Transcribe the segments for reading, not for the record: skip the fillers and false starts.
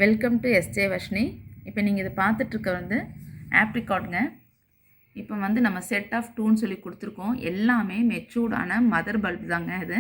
Welcome to SJ Varshini. இப்போ நீங்கள் இதை பார்த்துட்ருக்க வந்து ஆப்ரிகாட்ங்க. இப்போ வந்து நம்ம செட் ஆஃப் 2ன்னு சொல்லி கொடுத்துருக்கோம். எல்லாமே மெச்சூர்டான மதர் பல்ப் தாங்க. இது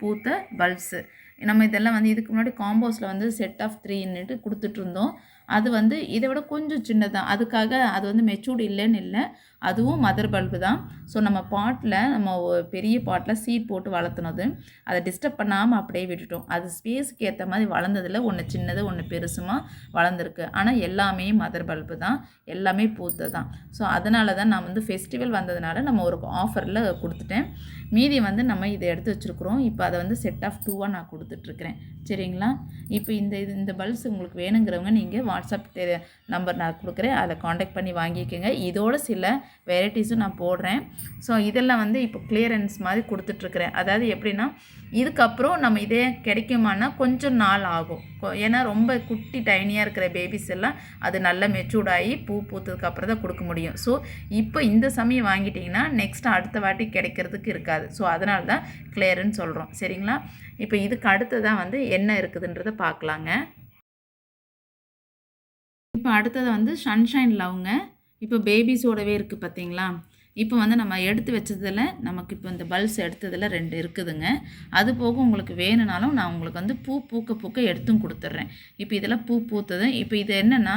பூத்த பல்ப்ஸு. நம்ம இதெல்லாம் வந்து இதுக்கு முன்னாடி காம்போஸில் வந்து செட் ஆஃப் 3ன்னுட்டு கொடுத்துட்ருந்தோம். அது வந்து இதை விட கொஞ்சம் சின்னதான். அதுக்காக அது வந்து மெச்சூர்டு இல்லைன்னு இல்லை, அதுவும் மதர் பல்பு தான். ஸோ நம்ம பாட்டில் நம்ம பெரிய பாட்டில் சீட் போட்டு வளர்த்துனது, அதை டிஸ்டர்ப் பண்ணாமல் அப்படியே விட்டுட்டோம். அது ஸ்பேஸுக்கு ஏற்ற மாதிரி வளர்ந்ததில் ஒன்று சின்னது ஒன்று பெருசுமாக வளர்ந்துருக்கு. ஆனால் எல்லாமே மதர் பல்பு தான், எல்லாமே பூத்து தான். ஸோ அதனால தான் நான் வந்து ஃபெஸ்டிவல் வந்ததுனால நம்ம ஒரு ஆஃபரில் கொடுத்துட்டேன். மீதி வந்து நம்ம இதை எடுத்து வச்சுருக்குறோம். இப்போ அதை வந்து செட் ஆஃப் 2வாக நான் கொடுத்துட்ருக்குறேன். சரிங்களா? இப்போ இந்த பல்ப்ஸ் உங்களுக்கு வேணுங்கிறவங்க நீங்கள் வாட்ஸ்அப் நம்பர் நான் கொடுக்குறேன், அதை காண்டாக்ட் பண்ணி வாங்கிக்கோங்க. இதோட சில வெரைட்டிஸும் நான் போடுறேன். ஸோ இதெல்லாம் வந்து இப்போ கிளியரன்ஸ் மாதிரி கொடுத்துட்ருக்குறேன். அதாவது எப்படின்னா, இதுக்கப்புறம் நம்ம இதே கிடைக்குமானா கொஞ்சம் நாள் ஆகும். ஏன்னா ரொம்ப குட்டி டைனியாக இருக்கிற பேபிஸ் எல்லாம் அது நல்லா மெச்சூர்ட் ஆகி பூத்ததுக்கப்புறம் தான் கொடுக்க முடியும். ஸோ இப்போ இந்த சமயம் வாங்கிட்டிங்கன்னா நெக்ஸ்ட் அடுத்த வாட்டி கிடைக்கிறதுக்கு இருக்காது. ஸோ அதனால தான் கிளியர்னு சொல்கிறோம். சரிங்களா? இப்போ இதுக்கு அடுத்ததான் வந்து என்ன இருக்குதுன்றதை பார்க்கலாங்க. இப்போ அடுத்தது வந்து சன்ஷைன் லவ்ங்க. இப்போ பேபிஸோடவே இருக்குது பார்த்தீங்களா? இப்போ வந்து நம்ம எடுத்து வச்சதில் நமக்கு இப்போ இந்த பல்ஸ் எடுத்ததில் 2 இருக்குதுங்க. அது போக உங்களுக்கு வேணுனாலும் நான் உங்களுக்கு வந்து பூக்க எடுத்தும் கொடுத்துட்றேன். இப்போ இதெல்லாம் பூத்தது. இப்போ இது என்னென்னா,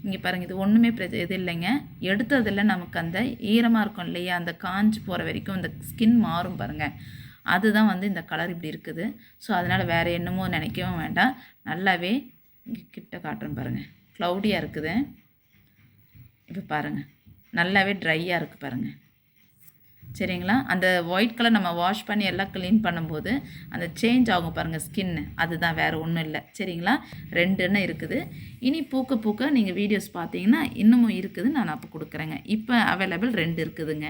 இங்கே பாருங்கள், இது ஒன்றுமே இது இல்லைங்க. எடுத்ததில் நமக்கு அந்த ஈரமாக இருக்கும் இல்லையா, அந்த காஞ்சி போகிற வரைக்கும் அந்த ஸ்கின் மாறும் பாருங்கள். அதுதான் வந்து இந்த கலர் இப்படி இருக்குது. ஸோ அதனால் வேறு என்னமோ நினைக்கவும் வேண்டாம். நல்லாவே கிட்ட காட்டுறேன் பாருங்கள், க்ளவுடியாக இருக்குது. இப்போ பாருங்கள், நல்லாவே ட்ரையாக இருக்குது பாருங்கள். சரிங்களா? அந்த ஒயிட் கலர் நம்ம வாஷ் பண்ணி எல்லாம் க்ளீன் பண்ணும்போது அந்த சேஞ்ச் ஆகும் பாருங்கள் ஸ்கின்னு. அதுதான், வேறு ஒன்றும் இல்லை. சரிங்களா? 2ன்னு இருக்குது. இனி பூக்க நீங்கள் வீடியோஸ் பார்த்தீங்கன்னா இன்னமும் இருக்குது, நான் அப்போ கொடுக்குறேங்க. இப்போ அவைலபிள் 2 இருக்குதுங்க.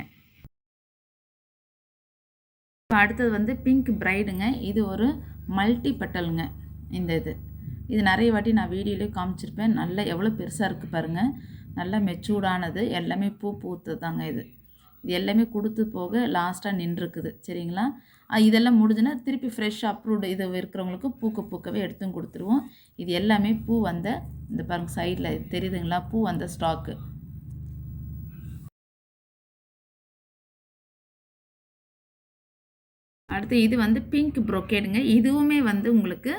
இப்போ அடுத்தது வந்து பிங்க் பிரைடுங்க. இது ஒரு மல்டி பெட்டலுங்க. இது நிறைய வாட்டி நான் வீடியோலேயே காமிச்சிருப்பேன். நல்லா எவ்வளோ பெருசாக இருக்குது பாருங்கள். நல்லா மெச்சூர்டானது, எல்லாமே பூத்தது தாங்க. இது எல்லாமே கொடுத்து போக லாஸ்ட்டாக நின்றுருக்குது. சரிங்களா? இதெல்லாம் முடிஞ்சுன்னா திருப்பி ஃப்ரெஷ் அப்ரூவ்டு இது இருக்கிறவங்களுக்கு பூக்கவே எடுத்தும் கொடுத்துருவோம். இது எல்லாமே பூ வந்த, இந்த பாருங்கள் சைடில் தெரியுதுங்களா, பூ வந்த ஸ்டாக்கு. அடுத்து இது வந்து பிங்க் ப்ரொக்கேடுங்க. இதுவுமே வந்து உங்களுக்கு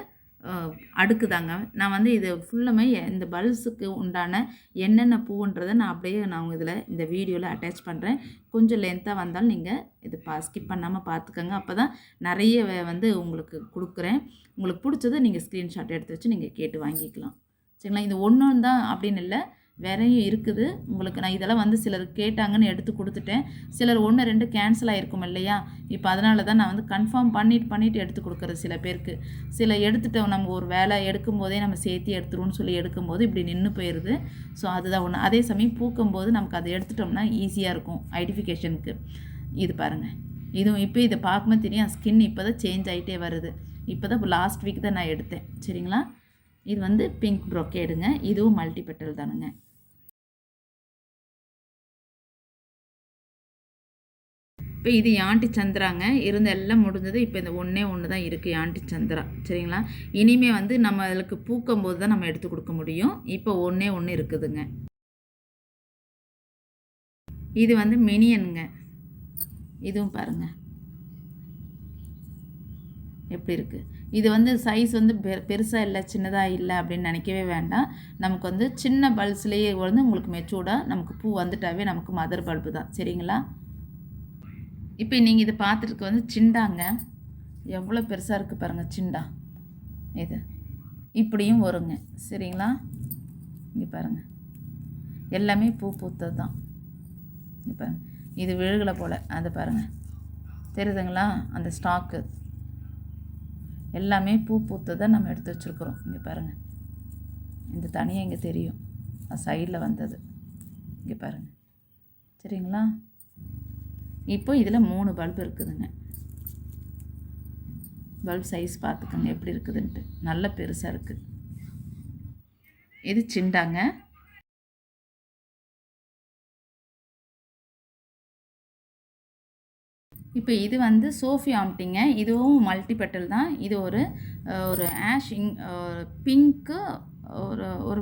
அடுக்குதாங்க. நான் வந்து இது ஃபுல்லுமே இந்த பல்ஸுக்கு உண்டான என்னென்ன பூன்றதை நான் அப்படியே இதில் இந்த வீடியோவில் அட்டாச் பண்ணுறேன். கொஞ்சம் லென்த்தாக வந்தாலும் நீங்கள் இது ஸ்கிப் பண்ணாமல் பார்த்துக்கோங்க. அப்போ தான் நிறைய வந்து உங்களுக்கு கொடுக்குறேன். உங்களுக்கு பிடிச்சதை நீங்கள் ஸ்க்ரீன்ஷாட் எடுத்து வச்சு நீங்கள் கேட்டு வாங்கிக்கலாம். சரிங்களா? இது ஒன்று தான் அப்படின்னு இல்லை, வேறையும் இருக்குது. உங்களுக்கு நான் இதெல்லாம் வந்து சிலர் கேட்டாங்கன்னு எடுத்து கொடுத்துட்டேன். சிலர் 1 2 கேன்சல் ஆகிருக்கும் இல்லையா? இப்போ அதனால தான் நான் வந்து கன்ஃபார்ம் பண்ணிவிட்டு எடுத்து கொடுக்குறது சில பேருக்கு. சில எடுத்துட்டோம், நம்ம ஒரு வேலை எடுக்கும்போதே நம்ம சேர்த்து எடுத்துருவோம்னு சொல்லி எடுக்கும்போது இப்படி நின்று போயிடுது. ஸோ அதுதான் ஒன்று. அதே சமயம் பூக்கும்போது நமக்கு அதை எடுத்துட்டோம்னா ஈஸியாக இருக்கும் ஐடென்டிஃபிகேஷனுக்கு. இது பாருங்கள், இதுவும் இப்போ இதை பார்க்கும்போது தெரியும் ஸ்கின் இப்போ தான் சேஞ்ச் ஆகிட்டே வருது. இப்போ தான் லாஸ்ட் வீக் தான் நான் எடுத்தேன். சரிங்களா? இது வந்து பிங்க் ப்ரொக்கேடுங்க. இதுவும் மல்டி பெட்டல் தானுங்க. இப்போ இது யாண்டி சந்திராங்க. இருந்த எல்லாம் முடிஞ்சது. இப்போ இந்த ஒன்று தான் இருக்குது, யாண்டி சந்திரா. சரிங்களா? இனிமேல் வந்து நம்ம அதுக்கு பூக்கும்போது தான் நம்ம எடுத்து கொடுக்க முடியும். இப்போ ஒன்று இருக்குதுங்க. இது வந்து மினியனுங்க. இதுவும் பாருங்கள் எப்படி இருக்குது. இது வந்து சைஸ் வந்து பெருசாக இல்லை, சின்னதாக இல்லை அப்படின்னு நினைக்கவே வேண்டாம். நமக்கு வந்து சின்ன பல்ஸ்லேயே வந்து உங்களுக்கு மெச்சூர்டாக நமக்கு பூ வந்துட்டாவே நமக்கு மதர் பல்பு தான். சரிங்களா? இப்போ நீங்கள் இதை பார்த்துட்டு வந்து சிண்டாங்க. எவ்வளோ பெருசாக இருக்குது பாருங்கள் சிண்டா. இது இப்படியும் வருங்க. சரிங்களா? இங்கே பாருங்கள், எல்லாமே பூத்தது தான். இங்கே பாருங்கள், இது விழுகலை போல். அது பாருங்கள், தெரியுதுங்களா? அந்த ஸ்டாக்கு எல்லாமே பூத்ததை நம்ம எடுத்து வச்சுருக்குறோம். இங்கே பாருங்கள், இந்த தனியாக இங்கே தெரியும், அது சைடில் வந்தது. இங்கே பாருங்கள். சரிங்களா? இப்போ இதில் 3 பல்ப் இருக்குதுங்க. பல்ப் சைஸ் பார்த்துக்கோங்க எப்படி இருக்குதுன்ட்டு. நல்ல பெருசாக இருக்குது. இது சிண்டாங்க. இப்போ இது வந்து சோஃபி ஆம்ட்டிங்க. இதுவும் மல்டி பெட்டல் தான். இது ஒரு ஆஷ் பிங்க்கு ஒரு ஒரு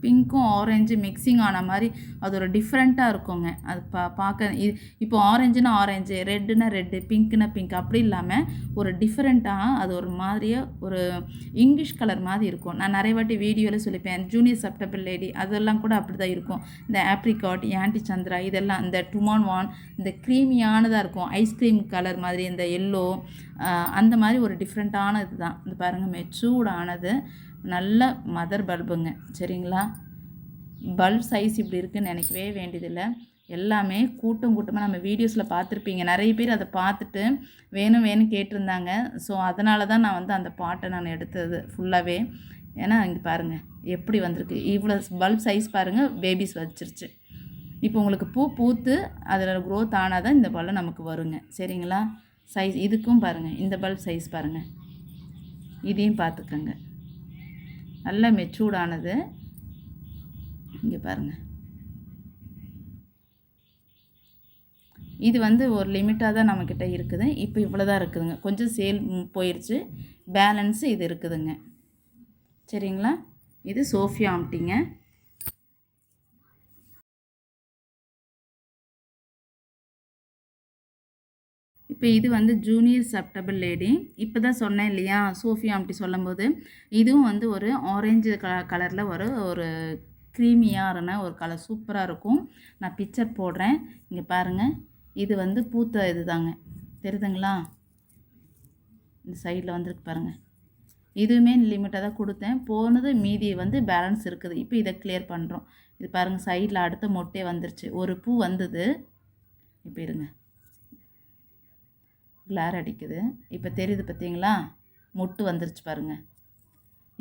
பிங்க்கும் ஆரஞ்சு மிக்சிங் ஆன மாதிரி அது ஒரு டிஃப்ரெண்ட்டாக இருக்குங்க. அது பார்க்க இப்போ ஆரஞ்சுனா ஆரஞ்சு, ரெட்டுனா ரெட்டு, பிங்க்னா பிங்க் அப்படி இல்லாமல் ஒரு டிஃப்ரெண்ட்டாக அது ஒரு மாதிரியாக ஒரு இங்கிலீஷ் கலர் மாதிரி இருக்கும். நான் நிறைய வாட்டி வீடியோவில் சொல்லிப்பேன். ஜூனியர் சப்டபிள் லேடி அதெல்லாம் கூட அப்படி தான் இருக்கும். இந்த ஆப்ரிகாட், ஆன்டி சந்திரா இதெல்லாம் இந்த டுமான் வான் இந்த க்ரீமியானதாக இருக்கும். ஐஸ்கிரீம் கலர் மாதிரி இந்த எல்லோ அந்த மாதிரி ஒரு டிஃப்ரெண்ட்டான இது தான். இது பாருங்கள் மெச்சூர்டானது நல்ல மதர் பல்புங்க. சரிங்களா, பல்ப் சைஸ் இப்படி இருக்குதுன்னு நினைக்கவே வேண்டியதில்லை. எல்லாமே கூட்டமாக நம்ம வீடியோஸில் பார்த்துருப்பீங்க. நிறைய பேர் அதை பார்த்துட்டு வேணும் கேட்டிருந்தாங்க. ஸோ அதனால தான் நான் வந்து அந்த பாட்டை நான் எடுத்தது ஃபுல்லாகவே. ஏன்னா இங்கே பாருங்கள் எப்படி வந்திருக்கு. இவ்வளோ பல்ப் சைஸ் பாருங்கள் பேபிஸ் வச்சிருச்சு. இப்போ உங்களுக்கு பூ பூத்து அதில் க்ரோத் ஆனால் தான் இந்த பல்ப் நமக்கு வருங்க. சரிங்களா, சைஸ் இதுக்கும் பாருங்கள், இந்த பல்ப் சைஸ் பாருங்கள், இதையும் பார்த்துக்கோங்க. நல்ல மெச்சூர்டானது. இங்கே பாருங்கள், இது வந்து ஒரு லிமிட்டாக தான் நம்மக்கிட்ட இருக்குது. இப்போ இவ்வளோ தான் இருக்குதுங்க. கொஞ்சம் சேல் போயிடுச்சு, பேலன்ஸு இது இருக்குதுங்க. சரிங்களா, இது சோஃபியா ஆம்ட்டிங்க. இப்போ இது வந்து ஜூனியர் சப்டபிள் லேடி. இப்போ தான் சொன்னேன் இல்லையா, சோஃபியா ஆம்ட்டி சொல்லும்போது இதுவும் வந்து ஒரு ஆரஞ்சு கலரில் ஒரு க்ரீமியான ஒரு கலர் சூப்பராக இருக்கும். நான் பிக்சர் போடுறேன், இங்கே பாருங்கள். இது வந்து பூத்த இது தாங்க, தெரியுதுங்களா, இந்த சைடில் வந்துருக்கு பாருங்கள். இதுவுமே லிமிட்டாக தான் கொடுத்தேன், போனது மீதி வந்து பேலன்ஸ் இருக்குது. இப்போ இதை கிளியர் பண்ணுறோம். இது பாருங்கள், சைடில் அடுத்த மொட்டே வந்துருச்சு. ஒரு பூ வந்தது, இப்போ இருங்க கிளார் அடிக்குது. இப்போ தெரியுது பார்த்தீங்களா, மொட்டு வந்துருச்சு பாருங்கள்.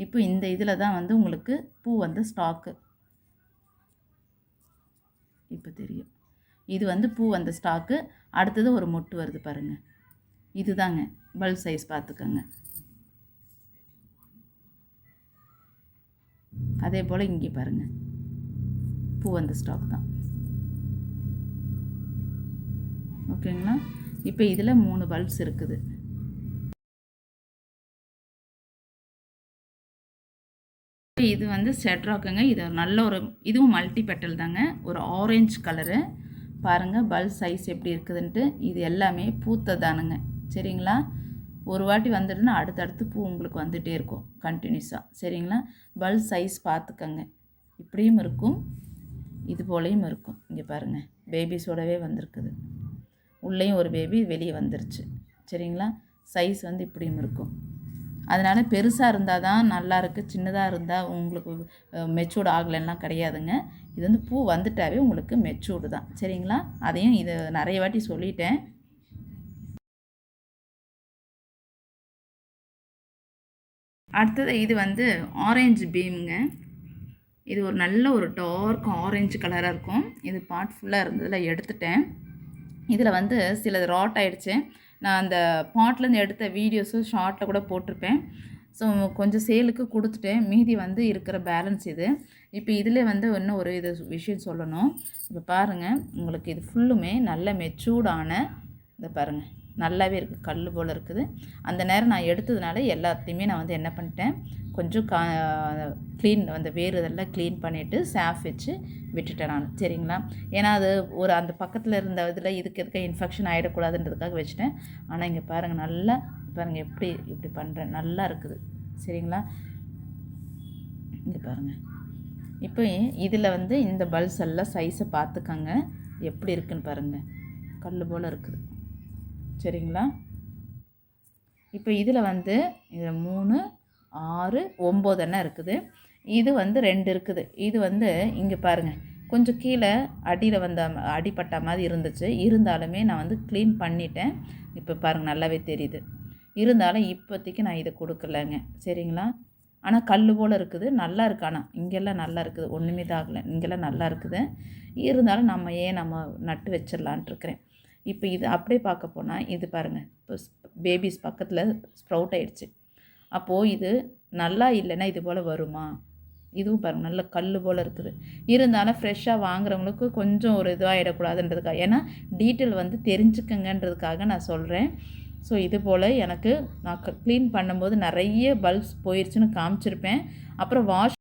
இப்போ இந்த இதில் தான் வந்து உங்களுக்கு பூ வந்து ஸ்டாக்கு இப்போ தெரியும். இது வந்து பூ வந்த ஸ்டாக்கு. அடுத்தது ஒரு மொட்டு வருது பாருங்கள். இதுதாங்க பல்ப் சைஸ், பார்த்துக்கோங்க. அதே போல் இங்கே பாருங்கள், பூ வந்த ஸ்டாக் தான். ஓகேங்களா, இப்போ இதில் 3 பல்ப்ஸ் இருக்குது. இது வந்து செட்ராக்குங்க. இது நல்ல ஒரு இதுவும் மல்டி பெட்டல் தாங்க. ஒரு ஆரஞ்சு கலரு பாருங்கள், பல்ப் சைஸ் எப்படி இருக்குதுன்ட்டு. இது எல்லாமே பூத்ததானுங்க. சரிங்களா, ஒரு வாட்டி வந்துட்டுனா அடுத்தடுத்து பூ உங்களுக்கு வந்துகிட்டே இருக்கும் கண்டினியூஸாக. சரிங்களா, பல்ப் சைஸ் பார்த்துக்கங்க. இப்படியும் இருக்கும், இது போலையும் இருக்கும். இங்கே பாருங்கள், பேபிஸோடவே வந்திருக்குது. உள்ளேயும் ஒரு பேபி வெளியே வந்துருச்சு. சரிங்களா, சைஸ் வந்து இப்படியும் இருக்கும். அதனால் பெருசாக இருந்தால் தான் நல்லாயிருக்கு, சின்னதாக இருந்தால் உங்களுக்கு மெச்சூர்டு ஆகலைன்னா கிடையாதுங்க. இது வந்து பூ வந்துட்டாவே உங்களுக்கு மெச்சூர்டு தான். சரிங்களா, அதையும் இது நிறைய வாட்டி சொல்லிட்டேன். அடுத்தது இது வந்து ஆரஞ்சு பீமுங்க. இது ஒரு நல்ல ஒரு டார்க் ஆரஞ்சு கலராக இருக்கும். இது பார்ட் ஃபுல்லாக இருந்ததில் எடுத்துட்டேன். இதில் வந்து சிலது ராட் ஆகிடுச்சு. நான் அந்த பாட்லேருந்து எடுத்த வீடியோஸும் ஷார்ட்டில் கூட போட்டிருப்பேன். ஸோ கொஞ்சம் சேலுக்கு கொடுத்துட்டேன். மீதி வந்து இருக்கிற பேலன்ஸ் இது. இப்போ இதில் வந்து இன்னும் ஒரு விஷயம் சொல்லணும். இப்போ பாருங்கள், உங்களுக்கு இது ஃபுல்லுமே நல்ல மெச்சூர்டான, இதை பாருங்கள் நல்லாவே இருக்குது, கல் போல் இருக்குது. அந்த நேரம் நான் எடுத்ததுனால எல்லாத்தையுமே நான் வந்து என்ன பண்ணிட்டேன், கொஞ்சம் க்ளீன் அந்த வேறு இதெல்லாம் க்ளீன் பண்ணிவிட்டு சாஃப் வச்சு விட்டுட்டேன் நான். சரிங்களா, ஏன்னா அது ஒரு அந்த பக்கத்தில் இருந்த இதில் இதுக்கு எதுக்க இன்ஃபெக்ஷன் ஆகிடக்கூடாதுன்றதுக்காக வச்சுட்டேன். ஆனால் இங்கே பாருங்கள், நல்லா பாருங்கள் இப்படி பண்ணுறேன், நல்லா இருக்குது. சரிங்களா, இங்கே பாருங்கள். இப்போ இதில் வந்து இந்த பல்ஸ் எல்லாம் சைஸை பார்த்துக்கங்க, எப்படி இருக்குன்னு பாருங்கள், கல் போல் இருக்குது. சரிங்களா, இப்போ இதில் வந்து இதில் 3, 6, 9 எண்ணெய் இருக்குது. இது வந்து 2 இருக்குது. இது வந்து இங்கே பாருங்கள், கொஞ்சம் கீழே அடியில் வந்த அடிப்பட்ட மாதிரி இருந்துச்சு. இருந்தாலுமே நான் வந்து க்ளீன் பண்ணிட்டேன். இப்போ பாருங்கள், நல்லாவே தெரியுது. இருந்தாலும் இப்போதைக்கு நான் இதை கொடுக்கலங்க. சரிங்களா, ஆனால் கல் போல் இருக்குது, நல்லா இருக்குது. ஆனால் இங்கெல்லாம் நல்லா இருக்குது, ஒன்றுமே தான் ஆகலை. இங்கெல்லாம் நல்லா இருக்குது. இருந்தாலும் நம்ம நட்டு வச்சிடலான்ட்ருக்கிறேன். இப்போ இது அப்படியே பார்க்க போனால் இது பாருங்கள், இப்போ பேபிஸ் பக்கத்தில் ஸ்ப்ரவுட் ஆகிடுச்சு. அப்போது இது நல்லா இல்லைன்னா இது போல் வருமா? இதுவும் பாருங்கள், நல்ல கல் போல் இருக்குது. இருந்தாலும் ஃப்ரெஷ்ஷாக வாங்குறவங்களுக்கு கொஞ்சம் ஒரு இதுவாகிடக்கூடாதுன்றதுக்காக, ஏன்னா டீட்டெயில் வந்து தெரிஞ்சுக்கங்கன்றதுக்காக நான் சொல்கிறேன். ஸோ இது போல் எனக்கு நான் க்ளீன் பண்ணும்போது நிறைய பல்ப்ஸ் போயிடுச்சுன்னு காமிச்சிருப்பேன். அப்புறம் வாஷ்